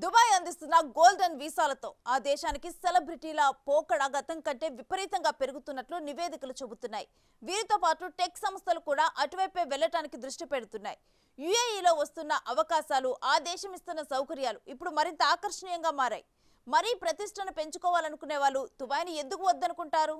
Dubai అందిస్తున్న golden వీసాలతో ఆ దేశానికి సెలబ్రిటీల పోకడ గతం కంటే విపరీతంగా పెరుగుతున్నట్లు నివేదికలు చెబుతున్నాయి. వీరితో పాటు టెక్ సంస్థలు కూడా అటువైపే వెళ్లడానికి దృష్టి పెడుతున్నాయి. యుఏఈలో వస్తున్న అవకాశాలు, ఆ దేశం ఇస్తున్న సౌకర్యాలు ఇప్పుడు మరింత ఆకర్షణీయంగా మారాయి. మరీ ప్రతిష్టను పెంచుకోవాలనుకునే వాళ్ళు దుబాయ్ని ఎందుకు వద్దనుకుంటారు?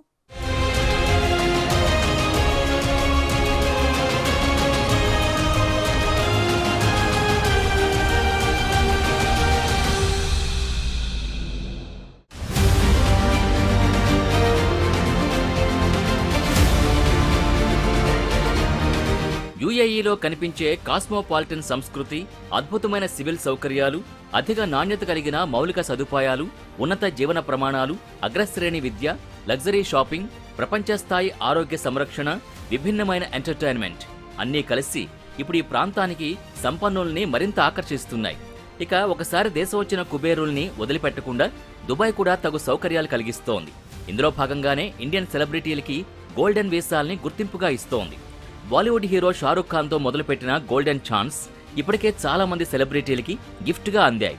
యుఏఈలో కనిపించే కాస్మోపాలిటన్ సంస్కృతి, అద్భుతమైన సివిల్ సౌకర్యాలు, అధిక నాణ్యత కలిగిన మౌలిక సదుపాయాలు, ఉన్నత జీవన ప్రమాణాలు, అగ్రశ్రేణి విద్య, లగ్జరీ షాపింగ్, ప్రపంచ స్థాయి ఆరోగ్య సంరక్షణ, విభిన్నమైన ఎంటర్టైన్మెంట్ అన్నీ కలిసి ఇప్పుడు ఈ ప్రాంతానికి సంపన్నుల్ని మరింత ఆకర్షిస్తున్నాయి. ఇక ఒకసారి దేశం వచ్చిన కుబేరుల్ని వదిలిపెట్టకుండా దుబాయ్ కూడా తగు సౌకర్యాలు కలిగిస్తోంది. ఇందులో భాగంగానే ఇండియన్ సెలబ్రిటీలకి గోల్డెన్ వీసాల్ని గుర్తింపుగా ఇస్తోంది. బాలీవుడ్ హీరో షారుఖ్ ఖాన్తో మొదలుపెట్టిన గోల్డెన్ ఛాన్స్ ఇప్పటికే చాలా మంది సెలబ్రిటీలకి గిఫ్ట్గా అందాయి.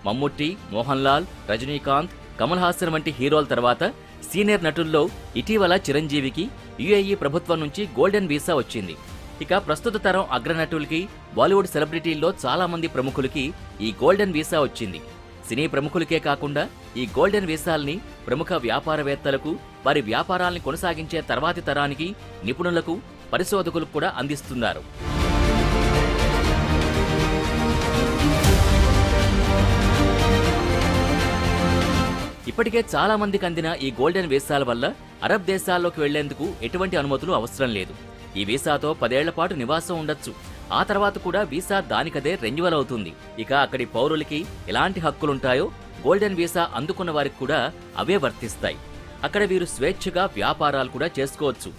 మమ్ముట్టి, మోహన్ లాల్, రజనీకాంత్, కమల్ హాసన్ వంటి హీరోల తర్వాత సీనియర్ నటుల్లో ఇటీవల చిరంజీవికి యుఏఈ ప్రభుత్వం నుంచి గోల్డెన్ వీసా వచ్చింది. ఇక ప్రస్తుత తరం అగ్రనటులకి, బాలీవుడ్ సెలబ్రిటీల్లో చాలా మంది ప్రముఖులకి ఈ గోల్డెన్ వీసా వచ్చింది. సినీ ప్రముఖులకే కాకుండా ఈ గోల్డెన్ వీసాల్ని ప్రముఖ వ్యాపారవేత్తలకు, వారి వ్యాపారాల్ని కొనసాగించే తర్వాతి తరానికి, నిపుణులకు, పరిశోధకులకు కూడా అందిస్తున్నారు. ఇప్పటికే చాలా మందికి అందిన ఈ గోల్డెన్ వీసాల వల్ల అరబ్ దేశాల్లోకి వెళ్లేందుకు ఎటువంటి అనుమతులు అవసరం లేదు. ఈ వీసాతో 10 ఏళ్ల పాటు నివాసం ఉండొచ్చు. ఆ తర్వాత కూడా వీసా దానికదే రెన్యువల్ అవుతుంది. ఇక అక్కడి పౌరులకి ఎలాంటి హక్కులుంటాయో గోల్డెన్ వీసా అందుకున్న వారికి కూడా అవే వర్తిస్తాయి. అక్కడ వీరు స్వేచ్ఛగా వ్యాపారాలు కూడా చేసుకోవచ్చు.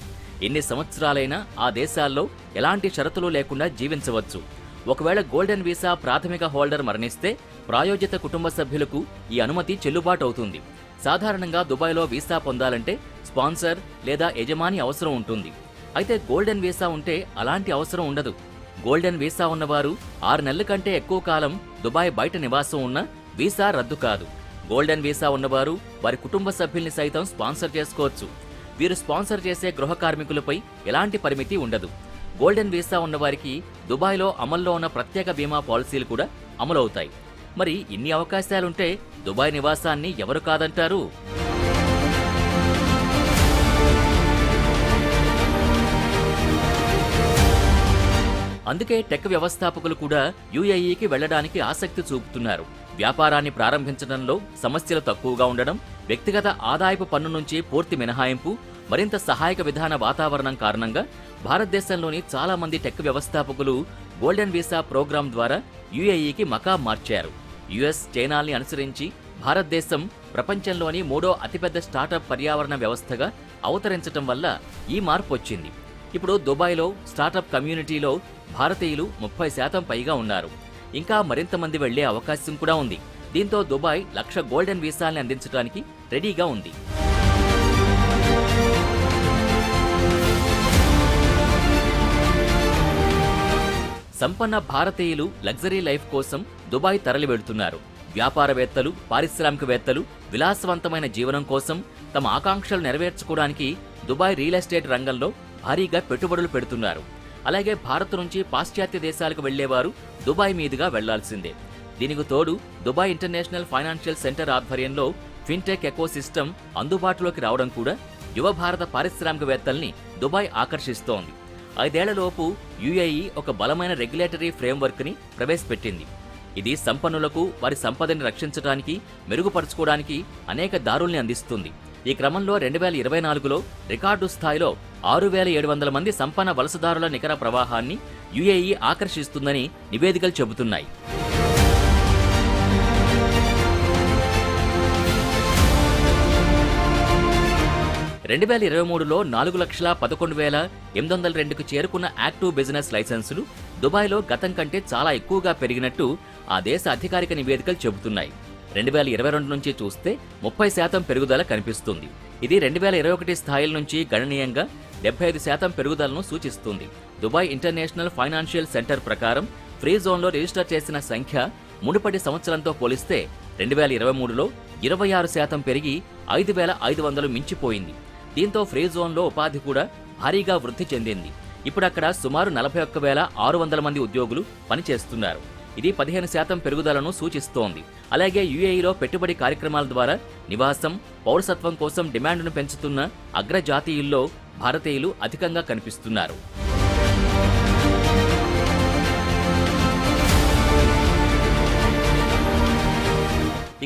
ఎన్ని సంవత్సరాలైనా ఆ దేశాల్లో ఎలాంటి షరతులు లేకుండా జీవించవచ్చు. ఒకవేళ గోల్డెన్ వీసా ప్రాథమిక హోల్డర్ మరణిస్తే ప్రాయోజిత కుటుంబ సభ్యులకు ఈ అనుమతి చెల్లుబాటు అవుతుంది. సాధారణంగా దుబాయ్లో వీసా పొందాలంటే స్పాన్సర్ లేదా యజమాని అవసరం ఉంటుంది. అయితే గోల్డెన్ వీసా ఉంటే అలాంటి అవసరం ఉండదు. గోల్డెన్ వీసా ఉన్నవారు 6 నెలల కంటే ఎక్కువ కాలం దుబాయ్ బయట నివాసం ఉన్న వీసా రద్దు కాదు. గోల్డెన్ వీసా ఉన్నవారు వారి కుటుంబ సభ్యుల్ని సైతం స్పాన్సర్ చేసుకోవచ్చు. వీరు స్పాన్సర్ చేసే గృహ కార్మికులపై ఎలాంటి పరిమితి ఉండదు. గోల్డెన్ వీసా ఉన్నవారికి దుబాయ్లో అమల్లో ఉన్న ప్రత్యేక బీమా పాలసీలు కూడా అమలవుతాయి. మరి ఇన్ని అవకాశాలుంటే దుబాయ్ నివాసాన్ని ఎవరు కాదంటారు? అందుకే టెక్ వ్యవస్థాపకులు కూడా యుఏఈకి వెళ్లడానికి ఆసక్తి చూపుతున్నారు. వ్యాపారాన్ని ప్రారంభించడంలో సమస్యలు తక్కువగా ఉండడం, వ్యక్తిగత ఆదాయపు పన్ను నుంచి పూర్తి మినహాయింపు, మరింత సహాయక విధాన వాతావరణం కారణంగా భారతదేశంలోని చాలా మంది టెక్ వ్యవస్థాపకులు గోల్డెన్ వీసా ప్రోగ్రాం ద్వారా యుఏఈకి మకాం మార్చారు. యుఎస్, చైనాల్ని అనుసరించి భారతదేశం ప్రపంచంలోని 3వ అతిపెద్ద స్టార్టప్ పర్యావరణ వ్యవస్థగా అవతరించడం వల్ల ఈ మార్పు వచ్చింది. ఇప్పుడు దుబాయ్లో స్టార్టప్ కమ్యూనిటీలో భారతీయులు 30% పైగా ఉన్నారు. ఇంకా మరింత మంది వెళ్లే అవకాశం కూడా ఉంది. దీంతో దుబాయ్ 1,00,000 గోల్డెన్ వీసాల్ని అందించడానికి రెడీగా ఉంది. సంపన్న భారతీయులు లగ్జరీ లైఫ్ కోసం దుబాయ్ తరలి వెళ్తున్నారు. వ్యాపారవేత్తలు, పారిశ్రామికవేత్తలు విలాసవంతమైన జీవనం కోసం తమ ఆకాంక్షలు నెరవేర్చుకోవడానికి దుబాయ్ రియల్ ఎస్టేట్ రంగంలో భారీగా పెట్టుబడులు పెడుతున్నారు. అలాగే భారత్ నుంచి పాశ్చాత్య దేశాలకు వెళ్లేవారు దుబాయ్ మీదుగా వెళ్లాల్సిందే. దీనికి తోడు దుబాయ్ ఇంటర్నేషనల్ ఫైనాన్షియల్ సెంటర్ ఆధ్వర్యంలో ఫిన్టెక్ ఎకోసిస్టమ్ అందుబాటులోకి రావడం కూడా యువ భారత పారిశ్రామికవేత్తల్ని దుబాయ్ ఆకర్షిస్తోంది. 5 ఏళ్లలోపు యుఏఈ ఒక బలమైన రెగ్యులేటరీ ఫ్రేమ్వర్క్ని ప్రవేశపెట్టింది. ఇది సంపన్నులకు వారి సంపదని రక్షించడానికి, మెరుగుపరుచుకోవడానికి అనేక దారుల్ని అందిస్తుంది. ఈ క్రమంలో 2024లో రికార్డు స్థాయిలో 6,700 మంది సంపన్న వలసదారుల నికర ప్రవాహాన్ని యుఏఈ ఆకర్షిస్తుందని నివేదికలు చెబుతున్నాయి. రెండు 2023లో 4,11,802కు చేరుకున్న యాక్టివ్ బిజినెస్ లైసెన్సులు దుబాయ్లో గతం కంటే చాలా ఎక్కువగా పెరిగినట్టు ఆ దేశ అధికారిక నివేదికలు చెబుతున్నాయి. 2022 నుంచి చూస్తే 30% పెరుగుదల కనిపిస్తుంది. ఇది 2021 స్థాయిల నుంచి గణనీయంగా 75% పెరుగుదలను సూచిస్తుంది. దుబాయ్ ఇంటర్నేషనల్ ఫైనాన్షియల్ సెంటర్ ప్రకారం ఫ్రీ జోన్లో రిజిస్టర్ చేసిన సంఖ్య మునుపటి సంవత్సరంతో పోలిస్తే 2023లో 26% పెరిగి 5,500 మించిపోయింది. దీంతో ఫ్రీ జోన్లో ఉపాధి కూడా భారీగా వృద్ధి చెందింది. ఇప్పుడక్కడ సుమారు 41,600 మంది ఉద్యోగులు పనిచేస్తున్నారు. ఇది 15% పెరుగుదలను సూచిస్తోంది. అలాగే యుఏఈలో పెట్టుబడి కార్యక్రమాల ద్వారా నివాసం, పౌరసత్వం కోసం డిమాండ్ను పెంచుతున్న అగ్రజాతీయుల్లో భారతీయులు అధికంగా కనిపిస్తున్నారు.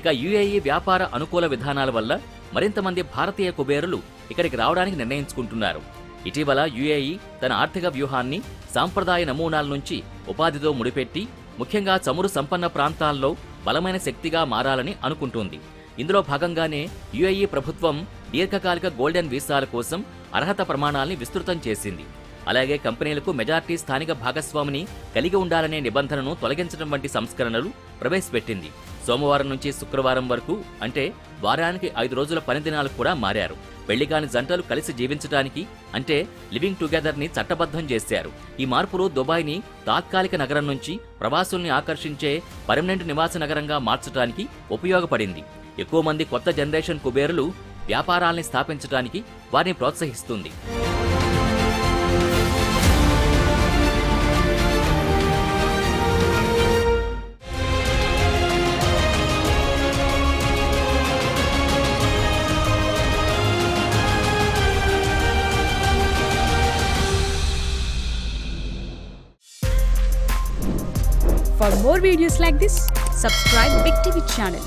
ఇక యుఏఈ వ్యాపార అనుకూల విధానాల వల్ల మరింత మంది భారతీయ కుబేరులు ఇక్కడికి రావడానికి నిర్ణయించుకుంటున్నారు. ఇటీవల యుఏఈ తన ఆర్థిక వ్యూహాన్ని సాంప్రదాయ నమూనాల నుంచి ఉపాధితో ముడిపెట్టి ముఖ్యంగా చమురు సంపన్న ప్రాంతాల్లో బలమైన శక్తిగా మారాలని అనుకుంటోంది. ఇందులో భాగంగానే యుఏఈ ప్రభుత్వం దీర్ఘకాలిక గోల్డెన్ వీసాల కోసం అర్హత ప్రమాణాల్ని విస్తృతం చేసింది. అలాగే కంపెనీలకు మెజార్టీ స్థానిక భాగస్వామిని కలిగి ఉండాలనే నిబంధనను తొలగించడం వంటి సంస్కరణలు ప్రవేశపెట్టింది. సోమవారం నుంచి శుక్రవారం వరకు అంటే వారానికి 5 రోజుల పని దినాలు కూడా మారారు. పెళ్లికాని జంటలు కలిసి జీవించడానికి అంటే లివింగ్ టుగెదర్ ని చట్టబద్ధం చేశారు. ఈ మార్పులు దుబాయ్ని తాత్కాలిక నగరం నుంచి ప్రవాసుల్ని ఆకర్షించే పర్మనెంట్ నివాస నగరంగా మార్చడానికి ఉపయోగపడింది. ఎక్కువ మంది కొత్త జనరేషన్ కుబేరులు వ్యాపారాల్ని స్థాపించడానికి వారిని ప్రోత్సహిస్తుంది. For more videos like this, subscribe Big TV channel.